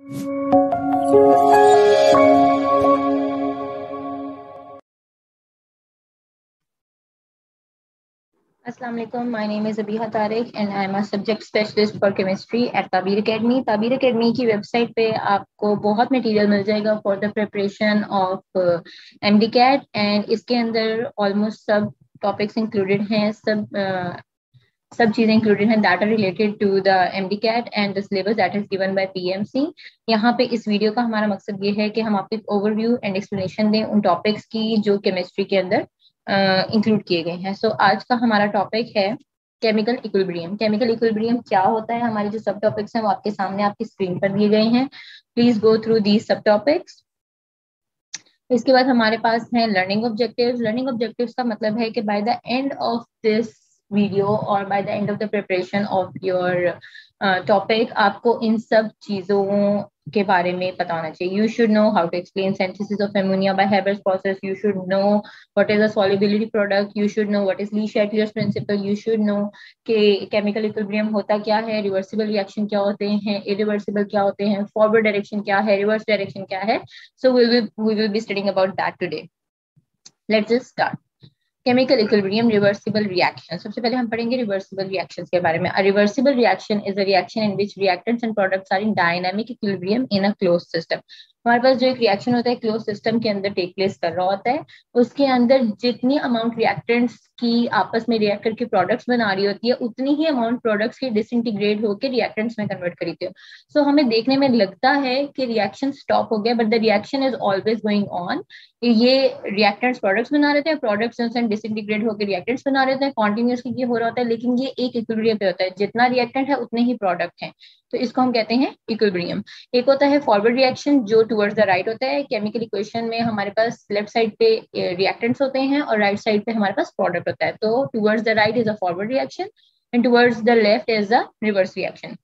Assalamu alaikum. My name is Abiha Tariq and I am a subject specialist for chemistry at Tabir Academy. Tabir Academy की website पे आपको बहुत material मिल जाएगा for the preparation of MDCAT and इसके अंदर almost सब topics included हैं, सब चीजें इंक्लूडेड हैं that are related to the MDCAT and the syllabus that is given by PMC। यहाँ पे इस वीडियो का हमारा मकसद ये है कि हम आपको एक ओवरव्यू एंड एक्सप्लेनेशन दें उन टॉपिक्स की जो केमिस्ट्री के अंदर इंक्लूड किए गए हैं। सो आज का हमारा टॉपिक है केमिकल इक्विलिब्रियम। केमिकल इक्विलिब्रियम क्या होता है? हमारे जो सब टॉपिक्स हैं वो आपके सामने आपकी स्क्रीन पर दिए गए हैं। Please go through these sub topics. इसके बाद हमारे पास है लर्निंग ऑब्जेक्टिव्स। लर्निंग ऑब्जेक्टिव्स का मतलब है कि by the end of this video और by the end of the preparation of your topic आपको इन सब चीजों के बारे में पता होना चाहिए। You should know how to explain synthesis of ammonia by Haber's process. You should know what is a solubility product. You should know what is Le-Chatelier's principle. You should know कि केमिकल इक्विलिब्रियम होता क्या है, reversible reaction क्या होते हैं, irreversible क्या होते हैं, फॉरवर्ड डायरेक्शन क्या है, रिवर्स डायरेक्शन क्या है। So we will be studying about that today. Let's just start. Chemical equilibrium reversible reaction. सबसे पहले हम पढ़ेंगे रिवर्सिबल रिएक्शंस के बारे में। A reversible reaction is a reaction in which reactants and products are in dynamic equilibrium in a closed system. हमारे पास जो एक रिएक्शन होता है क्लोज सिस्टम के अंदर टेक प्लेस कर रहा होता है, उसके अंदर जितनी अमाउंट रिएक्टेंट्स की आपस में रिएक्ट करके प्रोडक्ट्स बना रही होती है उतनी ही अमाउंट प्रोडक्ट्स की डिसइंटीग्रेट होकर रिएक्टेंट्स में कन्वर्ट करी थी। सो हमें देखने में लगता है कि रिएक्शन स्टॉप हो गया, but the reaction is always going on. ये रिएक्टेंट्स प्रोडक्ट्स बना रहे थे, प्रोडक्ट्स डिसइंटीग्रेट होकर रिएक्टेंट्स बना रहे थे, कॉन्टिन्यूसली ये हो रहा होता है, लेकिन ये एक इक्विलिब्रियम पे होता है, जितना रिएक्टेंट है उतने ही प्रोडक्ट हैं, तो इसको हम कहते हैं इक्विलिब्रियम। एक होता है फॉरवर्ड रिएक्शन जो टुवर्ड्स द राइट होता है। केमिकल इक्वेशन में हमारे पास लेफ्ट साइड पे रिएक्टेंट्स होते हैं और राइट साइड पे हमारे पास प्रोडक्ट होता है, तो towards the right is a forward reaction and towards the left is a reverse reaction.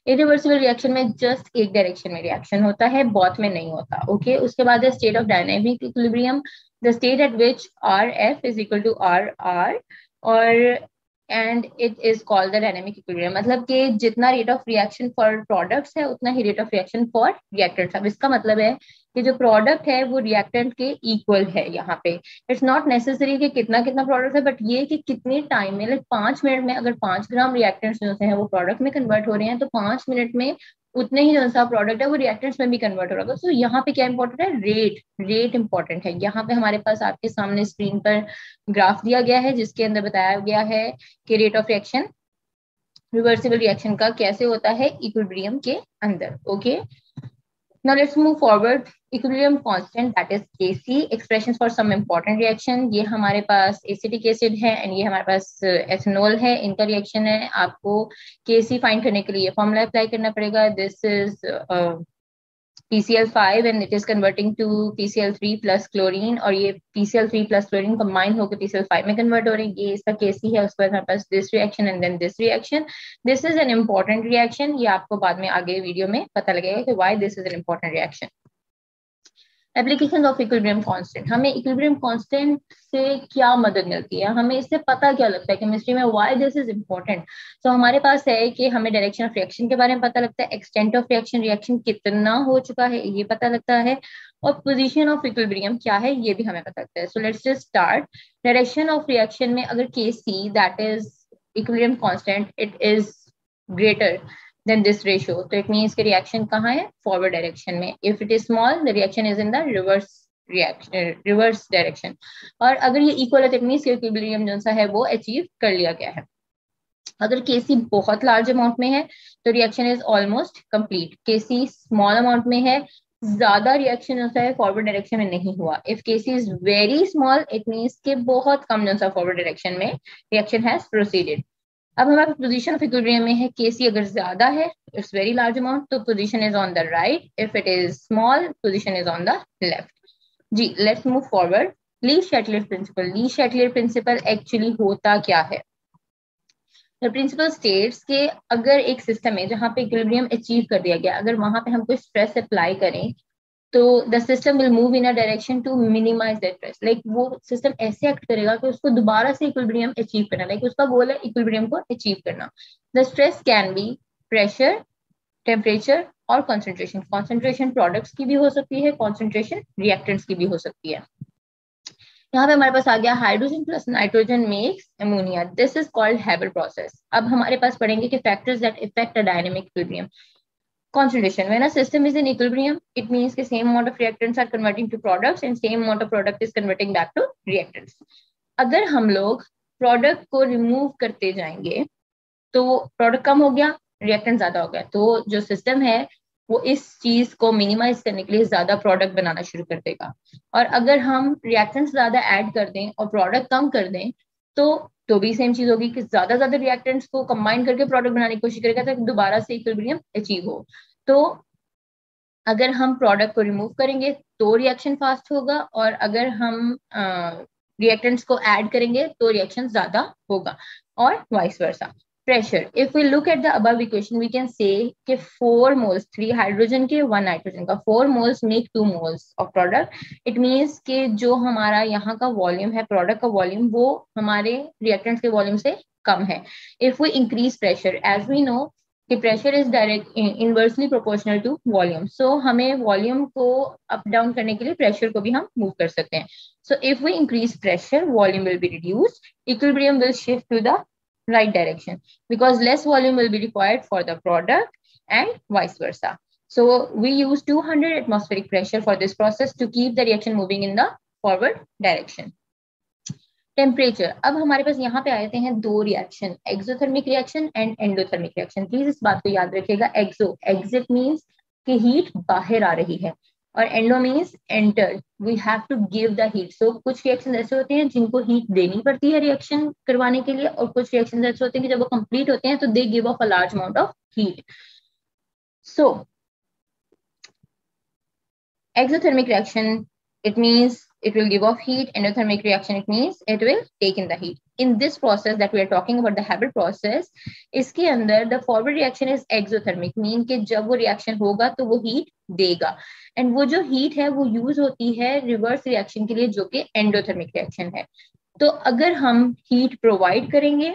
Irreversible reaction में जस्ट एक डायरेक्शन में रिएक्शन होता है, बोथ में नहीं होता। ओके उसके बाद है state of dynamic equilibrium, the state at which RF is equal to RR और and it is called the dynamic equilibrium. मतलब कि जितना rate of reaction for products है उतना ही rate of reaction for reactants. अब इसका मतलब है कि जो प्रोडक्ट है वो रिएक्टेंट के इक्वल है। यहाँ पे इट्स नॉट नेसेसरी कि कितना कितना प्रोडक्ट है, बट ये कि कितने टाइम में, लाइक 5 मिनट में अगर 5 ग्राम रिएक्टेंट्स जो है वो प्रोडक्ट में कन्वर्ट हो रहे हैं तो 5 मिनट में उतने ही जो सा प्रोडक्ट है वो रिएक्टेंट्स में भी कन्वर्ट हो रहा है। तो यहाँ पे क्या इंपॉर्टेंट है? रेट इंपॉर्टेंट है। यहाँ पे हमारे पास आपके सामने स्क्रीन पर ग्राफ दिया गया है जिसके अंदर बताया गया है कि rate of reaction reversible reaction का कैसे होता है इक्विलिब्रियम के अंदर। Okay now let's move forward. Equilibrium constant, that is Kc, expressions for some important reaction. ये हमारे पास एसिटिक एसिड है एंड ये हमारे पास एथेनॉल है, इनका रिएक्शन है। आपको Kc फाइंड करने के लिए फॉर्मूला अप्लाई करना पड़ेगा। This is PCl5 and it is converting to PCl3 plus chlorine और ये PCl3 plus chlorine combine होकर PCl5 में convert हो रही है। ये इसका Kc है। उसके बाद हमारे पास this reaction and then this reaction. This is an important reaction. ये आपको बाद में आगे वीडियो में पता लगेगा कि why this is an important reaction. Application of equilibrium constant. हमें इक्विलिब्रियम कांस्टेंट से क्या मदद मिलती है, हमें इससे पता क्या लगता है केमिस्ट्री में, व्हाई दिस इज इम्पोर्टेंट। तो हमारे पास है कि हमें डायरेक्शन ऑफ रिएक्शन के बारे में पता लगता है, एक्सटेंट ऑफ रिएक्शन, रिएक्शन कितना हो चुका है ये पता लगता है, और पोजीशन ऑफ इक्विलिब्रियम क्या है ये भी हमें पता लगता है। So let's just start. Direction of reaction में अगर Kc that is equilibrium constant it is greater then this ratio, तो it means कि reaction कहाँ है? Forward direction में. If it is small, the reaction is in the reverse direction. और अगर ये equal है, that means equilibrium जो सा है वो achieve कर लिया गया है। अगर Kc बहुत large amount में है तो reaction is almost complete. Kc small amount में है, ज्यादा रिएक्शन जो है फॉरवर्ड डायरेक्शन में नहीं हुआ। If Kc is very small it means कि बहुत कम जो सा फॉरवर्ड डायरेक्शन में रिएक्शन हैज प्रोसीडेड। अब हमारे पोजीशन ऑफ इक्विलिब्रियम में है Kc अगर ज्यादा है इट्स वेरी लार्ज अमाउंट तो position is on the right, if it is small position is on the left. जी let's move forward. Le Chatelier principle. Le Chatelier principle actually होता क्या है? द प्रिंसिपल स्टेट्स के अगर एक सिस्टम है जहां पे इक्विलिब्रियम अचीव कर दिया गया, अगर वहां पे हम कोई स्ट्रेस अप्लाई करें तो the system will move in a direction to minimize that stress. Like वो सिस्टम ऐसे एक्ट करेगा कि उसको दोबारा से इक्विलिब्रियम अचीव करना, लाइक उसका गोल है इक्विलिब्रियम को अचीव करना। The stress can be pressure, temperature और कॉन्सेंट्रेशन। कॉन्सेंट्रेशन प्रोडक्ट्स की भी हो सकती है, कॉन्सेंट्रेशन रिएक्टेंट्स की भी हो सकती है। यहाँ पे हमारे पास आ गया hydrogen plus nitrogen makes ammonia, this is called Haber process. अब हमारे पास पढ़ेंगे कि factors that effect a dynamic equilibrium. Concentration. When a system is in equilibrium, it means the same amount of reactants are converting to products and same amount of product is converting back to reactants. अगर हम लोग product को remove करते जाएंगे तो product कम हो गया, reactant ज्यादा हो गया, तो जो सिस्टम है वो इस चीज को मिनिमाइज करने के लिए ज्यादा प्रोडक्ट बनाना शुरू कर देगा। और अगर हम रिएक्टेंट्स ज्यादा ऐड कर दें और प्रोडक्ट कम कर दें तो भी सेम चीज होगी कि ज्यादा रिएक्टेंट्स को कंबाइन करके प्रोडक्ट बनाने की कोशिश करेगा ताकि दोबारा से इक्विलिब्रियम अचीव हो। तो अगर हम प्रोडक्ट को रिमूव करेंगे तो रिएक्शन फास्ट होगा, और अगर हम रिएक्टेंट्स को ऐड करेंगे तो रिएक्शन ज्यादा होगा, और vice versa. Pressure, if we look at the above equation we can say कि 4 मोल्स 3 हाइड्रोजन के 1 नाइट्रोजन का 4 moles make 2 moles of product. It means कि जो हमारा यहाँ का वॉल्यूम है, प्रोडक्ट का वॉल्यूम, वो हमारे रिएक्टेंट्स के वॉल्यूम से कम है। If we increase pressure, as we know कि pressure is direct inversely proportional to volume, so हमें वॉल्यूम को अप डाउन करने के लिए प्रेशर को भी हम मूव कर सकते हैं। So if we increase pressure, volume will be reduced, equilibrium will shift to the right direction because less volume will be required for the product and vice versa. So we use 200 atmospheric pressure for this process to keep the reaction moving in the forward direction. Temperature, अब हमारे पास यहाँ पे आते हैं दो reaction, exothermic reaction and endothermic reaction. Please इस बात को याद रखिएगा, एग्जिट मीन्स कि हीट बाहर आ रही है, और endo means enter, we have to give the heat. So कुछ रिएक्शन ऐसे होते हैं जिनको हीट देनी पड़ती है रिएक्शन करवाने के लिए, और कुछ रिएक्शन ऐसे होते हैं कि जब वो कंप्लीट होते हैं तो they give of a large amount of heat. So exothermic reaction, it means it will give off heat. Endothermic reaction, it means it will take in the heat. In this process that we are talking about, the Haber process, इसके अंदर the forward reaction is exothermic, mean कि जब वो reaction होगा तो वो heat देगा, and वो जो heat है वो use होती है reverse reaction के लिए जो कि endothermic reaction है। तो अगर हम heat provide करेंगे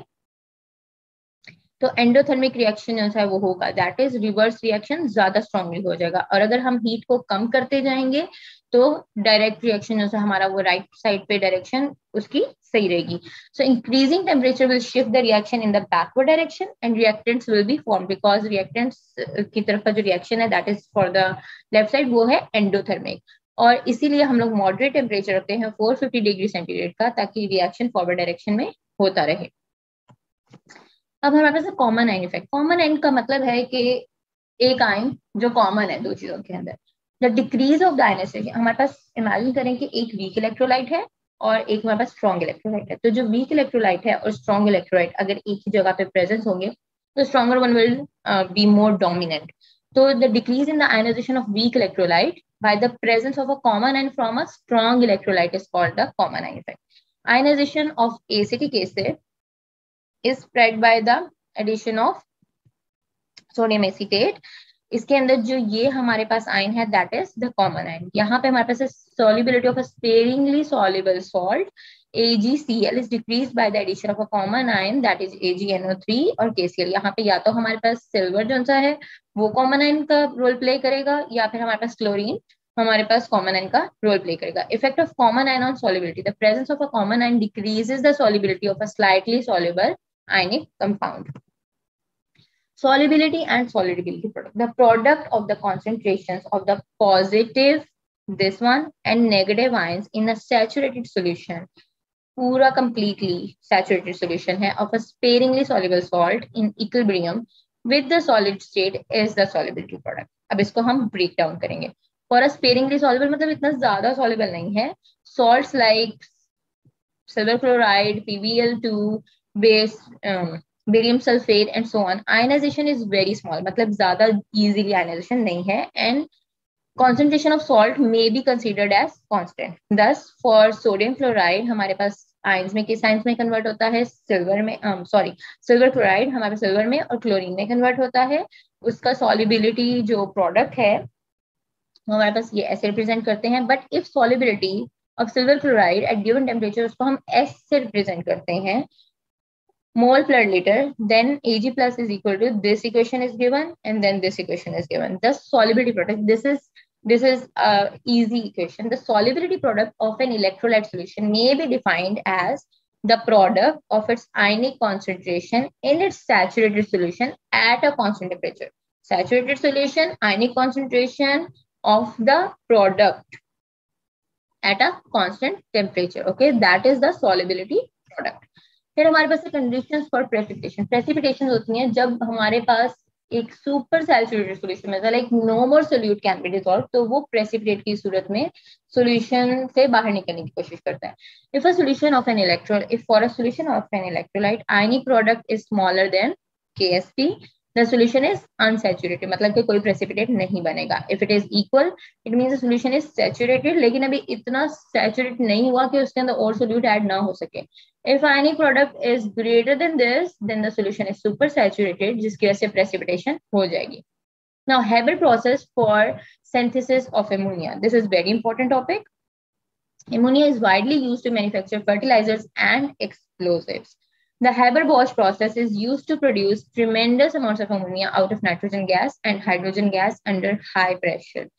तो एंडोथर्मिक रिएक्शन जो है वो होगा, दैट इज रिवर्स रिएक्शन ज्यादा स्ट्रांगली हो जाएगा। और अगर हम हीट को कम करते जाएंगे तो डायरेक्ट रिएक्शन जो है हमारा वो राइट साइड पे डायरेक्शन उसकी सही रहेगी। सो increasing temperature will shift the reaction in the backward direction and reactants will be form, because reactants की तरफ का जो रिएक्शन है that is for the left side, वो है एंडोथर्मिक। और इसीलिए हम लोग मॉडरेट टेम्परेचर रखते हैं 450 डिग्री सेंटीग्रेड का, ताकि रिएक्शन फॉरवर्ड डायरेक्शन में होता रहे। अब हमारे पास common ion effect. Common ion का मतलब है कि एक आयन जो कॉमन है दो चीजों के अंदर, the decrease of the ionization. हमारे पास इमेजिन करें कि एक वीक इलेक्ट्रोलाइट है और एक हमारे पास स्ट्रॉन्ग इलेक्ट्रोलाइट है। तो जो वीक इलेक्ट्रोलाइट है और स्ट्रॉन्ग इलेक्ट्रोलाइट अगर एक ही जगह पे प्रेजेंट होंगे तो stronger one will be more dominant. तो the decrease in the ionisation of weak electrolyte by the presence of a common ion from a strong electrolyte is called the common ion effect. Ionization of acetic acid is spread by the addition of sodium acetate. इसके अंदर जो ये हमारे पास ion है that is the common ion. यहाँ पे हमारे पास solubility of a sparingly soluble salt AgCl is decreased by the addition of a common ion that is AgNO3 और KCl। यहाँ पे या तो हमारे पास सिल्वर जो सा है वो कॉमन आयन का रोल प्ले करेगा, या फिर हमारे पास क्लोरीन हमारे पास कॉमन आयन का रोल प्ले करेगा। Effect of common ion on solubility, the presence of a common ion decreases the solubility of a slightly soluble ionic compound. Solubility and solubility product, the product of the concentrations of the positive, this one, and negative ions in a saturated solution, पूरा completely saturated solution है of a sparingly soluble salt in equilibrium with the solid state is the solubility product. अब इसको हम break down करेंगे। For a sparingly soluble मतलब इतना ज्यादा soluble नहीं है, salts like silver chloride, PbL2, base barium sulfate and so on, ionization is very small, मतलब ज्यादा easily ionization नहीं है, and concentration of salt may be considered as constant. Thus for sodium chloride हमारे पास ions में किस ions में convert होता है, सिल्वर में, सिल्वर क्लोराइड हमारे सिल्वर में और क्लोरीन में कन्वर्ट होता है। उसका solubility जो प्रोडक्ट है हमारे पास ये ऐसे रिप्रेजेंट करते हैं, but if solubility of silver chloride at given temperature उसको हम S से रिप्रेजेंट करते हैं, mole per liter, then Ag plus is equal to this equation is given, and then this equation is given. The solubility product, this is a easy equation. The solubility product of an electrolyte solution may be defined as the product of its ionic concentration in its saturated solution at a constant temperature. Saturated solution, ionic concentration of the product at a constant temperature. Okay, that is the solubility product. फिर हमारे पास conditions for precipitation. Precipitation होती हैं जब हमारे पास एक super saturated solution में like no more solute can be dissolve, तो वो प्रेसिपिटेट की सूरत में सॉल्यूशन से बाहर निकलने की कोशिश करता है. If for a solution of an electrolyte ionic product is smaller than KSP, the solution is unsaturated, मतलब कि कोई precipitate नहीं बनेगा. If it is equal, it means the solution is saturated, लेकिन अभी इतना saturated नहीं हुआ कि उसके अंदर और solute add ना हो सके. If ionic product is greater than this, then the solution is super saturated, जिसकी वजह से precipitation हो जाएगी. Now, Haber process for synthesis of ammonia. This is very important topic. Ammonia is widely used to manufacture fertilizers and explosives. The Haber-Bosch process is used to produce tremendous amounts of ammonia out of nitrogen gas and hydrogen gas under high pressure.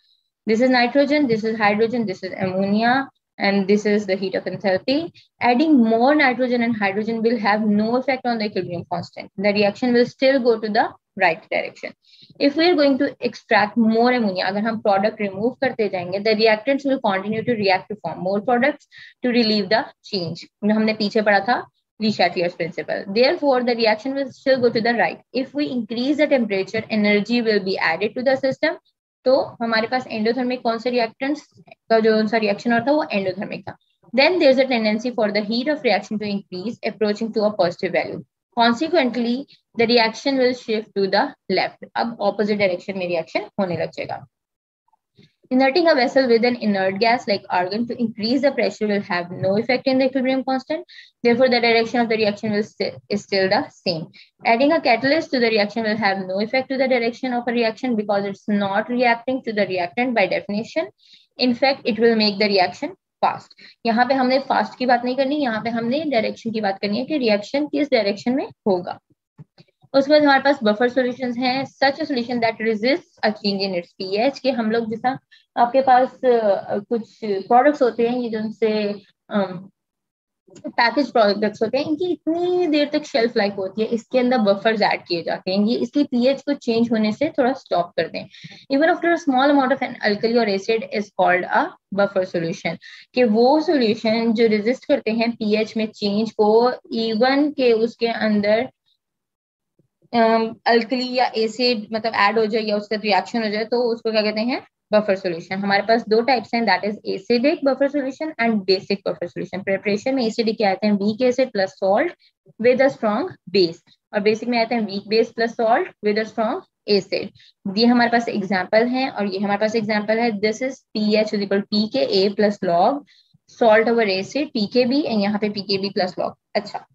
This is nitrogen, this is hydrogen, this is ammonia, and this is the heat of enthalpy. Adding more nitrogen and hydrogen will have no effect on the equilibrium constant. The reaction will still go to the right direction. If we are going to extract more ammonia, अगर हम product remove करते जाएंगे, the reactants will continue to react to form more products to relieve the change. हमने पीछे पढ़ा था Le Chatelier's principle. Therefore, the reaction will still go to the right. If we increase the temperature, energy will be added to the system. तो हमारे पास endothermic कौन से reactants का जो सा रिएक्शन होता है वो एंडोथर्मिक था. Then there's a tendency for the heat of reaction to increase, approaching to a positive value. Consequently, the reaction will shift to the left. अब opposite direction में reaction होने लग जाएगा. Inerting a vessel with an inert gas like argon to increase the pressure will have no effect in the equilibrium constant. Therefore, the direction of the reaction is still the same. Adding a catalyst to the reaction will have no effect to the direction of a reaction because it's not reacting to the reactant by definition. In fact, it will make the reaction fast. यहाँ पे हमने fast की बात नहीं करनी, यहाँ पे हमने direction की बात करनी है कि reaction किस direction में होगा. उसके बाद हमारे पास बफर सॉल्यूशंस हैं. Such a solution that resist a change in its pH, कि हम लोग जैसा आपके पास कुछ प्रोडक्ट्स होते हैं ये जिनसे पैकेज प्रोडक्ट्स होते हैं, इनकी इतनी देर तक शेल्फ लाइफ होती है, इसके अंदर बफर्स ऐड किए जाते हैं, ये इसकी पीएच को चेंज होने से थोड़ा स्टॉप करते हैं. Even after a small amount of an alkali और acid is called a buffer solution, कि वो सॉल्यूशन जो रेजिस्ट करते हैं पीएच में चेंज को, इवन के उसके अंदर अल्कली या एसिड मतलब ऐड हो जाए या उसका रिएक्शन हो जाए, तो उसको क्या कहते हैं, बफर सॉल्यूशन. हमारे पास दो टाइप्स हैं, that is acidic buffer solution and basic buffer solution. Preparation में एसिडिक के आते हैं weak acid plus salt with a strong base, और बेसिक में आते हैं weak base plus salt with a strong acid. ये हमारे पास एग्जांपल हैं और ये हमारे पास एग्जांपल है. This is pH is equal pK plus log salt over acid pKb, and यहाँ पे पीकेबी प्लस लॉग. अच्छा,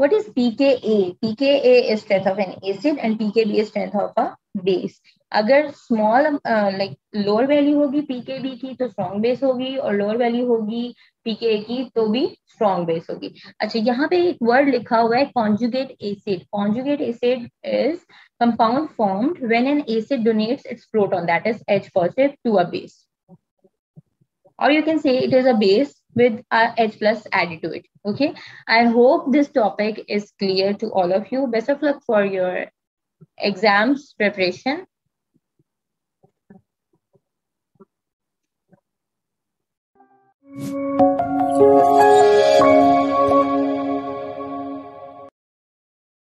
what is pKa? pKa is strength of an acid and pKb is strength of a base. अगर small like lower value होगी pKb की तो strong base होगी, और lower value होगी pKa की तो भी स्ट्रॉन्ग बेस होगी. अच्छा, यहाँ पे एक वर्ड लिखा हुआ है conjugate acid. Conjugate acid is compound formed when an acid donates its proton, that is H positive, to a base, or you can say it is a base with a H plus added to it. Okay, I hope this topic is clear to all of you. Best of luck for your exams preparation.